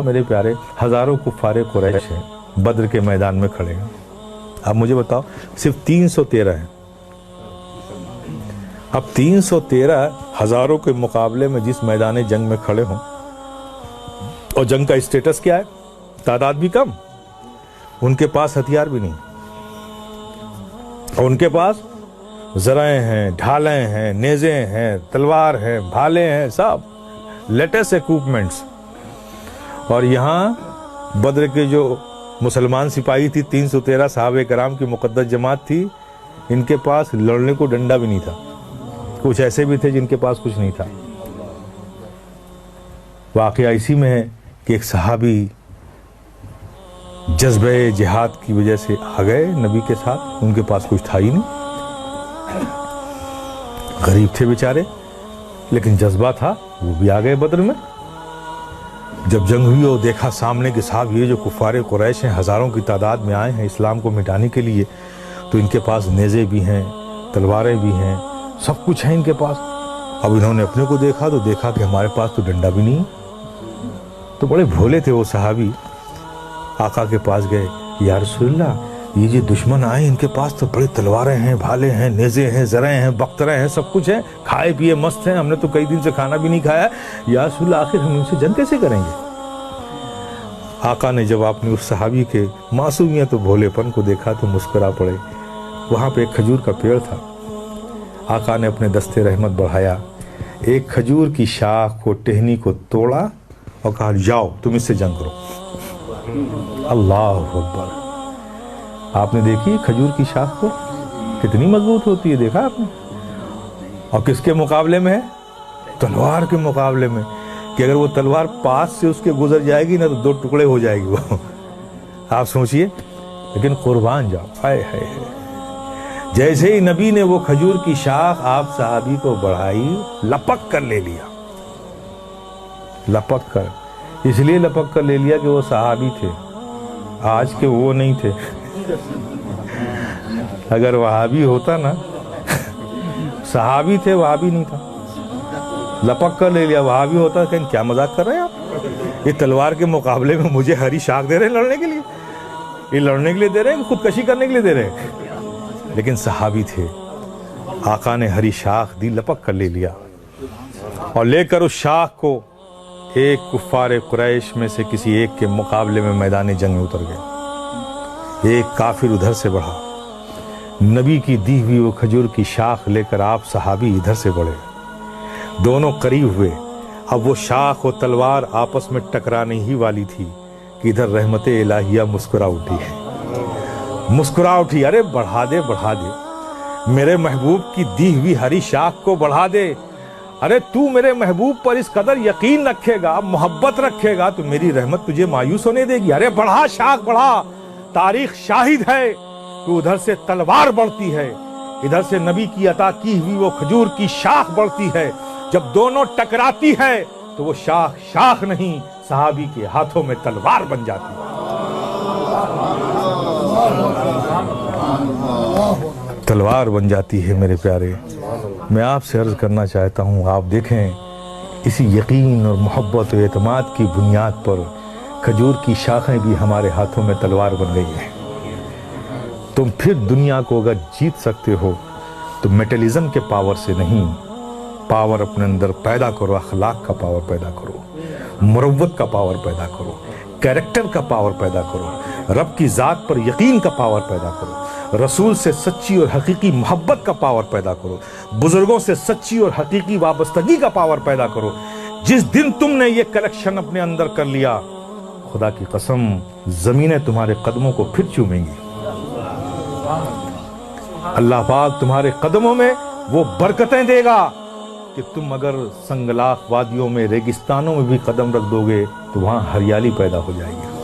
میرے پیارے ہزاروں کفار قریش ہیں بدر کے میدان میں کھڑے ہیں. اب مجھے بتاؤ صرف 313 ہیں. اب 313 ہزاروں کے مقابلے میں جس میدان جنگ میں کھڑے ہوں اور جنگ کا اسٹیٹس کیا ہے؟ تعداد بھی کم، ان کے پاس ہتھیار بھی نہیں، اور ان کے پاس ذرائع ہیں، ڈھالیں ہیں، نیزیں ہیں، تلوار ہیں، بھالے ہیں، سب لیٹسٹ ایکوپمنٹس. اور یہاں بدر کے جو مسلمان سپاہی تھی 313 صحابہ کرام کی مقدس جماعت تھی، ان کے پاس لڑنے کو ڈنڈا بھی نہیں تھا. کچھ ایسے بھی تھے جن کے پاس کچھ نہیں تھا. واقعہ اسی میں ہے کہ ایک صحابی جذبہ جہاد کی وجہ سے آ گئے نبی کے ساتھ، ان کے پاس کچھ تھا ہی نہیں، غریب تھے بیچارے، لیکن جذبہ تھا، وہ بھی آ گئے بدر میں. جب جنگ ہوئی اور دیکھا سامنے کے صاحب یہ جو کفار قریش ہیں ہزاروں کی تعداد میں آئے ہیں اسلام کو مٹانے کے لیے، تو ان کے پاس نیزے بھی ہیں، تلواریں بھی ہیں، سب کچھ ہے ان کے پاس. اب انہوں نے اپنے کو دیکھا تو دیکھا کہ ہمارے پاس تو ڈنڈا بھی نہیں. تو بڑے بھولے تھے وہ صحابی، آقا کے پاس گئے، یا رسول اللہ یہ جو دشمن آئے ان کے پاس تو بڑے تلواریں ہیں، بھالے ہیں، نیزے ہیں، زریں ہیں، بختریں ہیں، سب کچھ ہے، کھائے پیے مست ہیں، ہم نے تو کئی دن سے کھانا بھی نہیں کھایا، یا رسول اللہ آخر ہم ان سے جنگ کیسے کریں گے؟ آقا نے جب آپ نے اس صحابی کے معصومیت و بھولے پن کو دیکھا تو مسکرا پڑے. وہاں پہ ایک کھجور کا پیڑ تھا. آقا نے اپنے دستے رحمت بڑھایا، ایک کھجور کی شاخ کو، ٹہنی کو توڑا اور کہا جاؤ تم اس سے جنگ کرو. اللہ اکبر. آپ نے دیکھی کھجور کی شاخ کو کتنی مضبوط ہوتی ہے، دیکھا آپ نے؟ اور کس کے مقابلے میں ہے؟ تلوار کے مقابلے میں، کہ اگر وہ تلوار پاس سے اس کے گزر جائے گی نا تو 2 ٹکڑے ہو جائے گی وہ. آپ سوچئے، لیکن قربان جاؤ، ہائے ہائے ہائے. جیسے ہی نبی نے وہ کھجور کی شاخ آپ صحابی کو بڑھائی، لپک کر لے لیا. لپک کر اس لیے لپک کر لے لیا کہ وہ صحابی تھے، آج کے وہ نہیں تھے. اگر وہابی ہوتا نا، صحابی تھے وہابی نہیں تھا، لپک کر لے لیا. وہابی ہوتا کہ کیا مذاق کر رہے ہیں آپ، یہ تلوار کے مقابلے میں مجھے ہری شاخ دے رہے ہیں لڑنے کے لیے، یہ لڑنے کے لیے دے رہے ہیں، خودکشی کرنے کے لیے دے رہے ہیں. لیکن صحابی تھے، آقا نے ہری شاخ دی، لپک کر لے لیا، اور لے کر اس شاخ کو ایک کفار قریش میں سے کسی ایک کے مقابلے میں میدان جنگ میں اتر گئے. ایک کافر ادھر سے بڑھا، نبی کی دی ہوئی وہ کھجور کی شاخ لے کر آپ صحابی ادھر سے بڑھے، دونوں قریب ہوئے. اب وہ شاخ و تلوار آپس میں ٹکرانے ہی والی تھی کہ ادھر رحمت الہیہ مسکرا اٹھی، مسکرا اٹھی. ارے بڑھا دے، بڑھا دے، میرے محبوب کی دی ہوئی ہری شاخ کو بڑھا دے. ارے تو میرے محبوب پر اس قدر یقین رکھے گا، محبت رکھے گا تو میری رحمت تجھے مایوس ہونے دے گی. ارے بڑھا، شاخ بڑھا. تاریخ شاہد ہے کہ ادھر سے تلوار بڑھتی ہے، ادھر سے نبی کی عطا کی ہوئی وہ کھجور کی شاخ بڑھتی ہے. جب دونوں ٹکراتی ہے تو وہ شاخ شاخ نہیں، صحابی کے ہاتھوں میں تلوار بن جاتی ہے. تلوار بن جاتی ہے میرے پیارے. میں آپ سے عرض کرنا چاہتا ہوں، آپ دیکھیں اسی یقین اور محبت و اعتماد کی بنیاد پر کھجور کی شاخیں بھی ہمارے ہاتھوں میں تلوار بن گئی ہیں. تم پھر دنیا کو اگر جیت سکتے ہو تو میٹلزم کے پاور سے نہیں، پاور اپنے اندر پیدا کرو، اخلاق کا پاور پیدا کرو، مروت کا پاور پیدا کرو، کیریکٹر کا پاور پیدا کرو، رب کی ذات پر یقین کا پاور پیدا کرو، رسول سے سچی اور حقیقی محبت کا پاور پیدا کرو، بزرگوں سے سچی اور حقیقی وابستگی کا پاور پیدا کرو. جس دن تم نے یہ کلیکشن اپنے اندر کر لیا، خدا کی قسم زمینیں تمہارے قدموں کو پھر چومیں گی. اللہ پاک تمہارے قدموں میں وہ برکتیں دے گا کہ تم اگر سنگلاخ وادیوں میں، ریگستانوں میں بھی قدم رکھ دو گے تو وہاں ہریالی پیدا ہو جائے گی.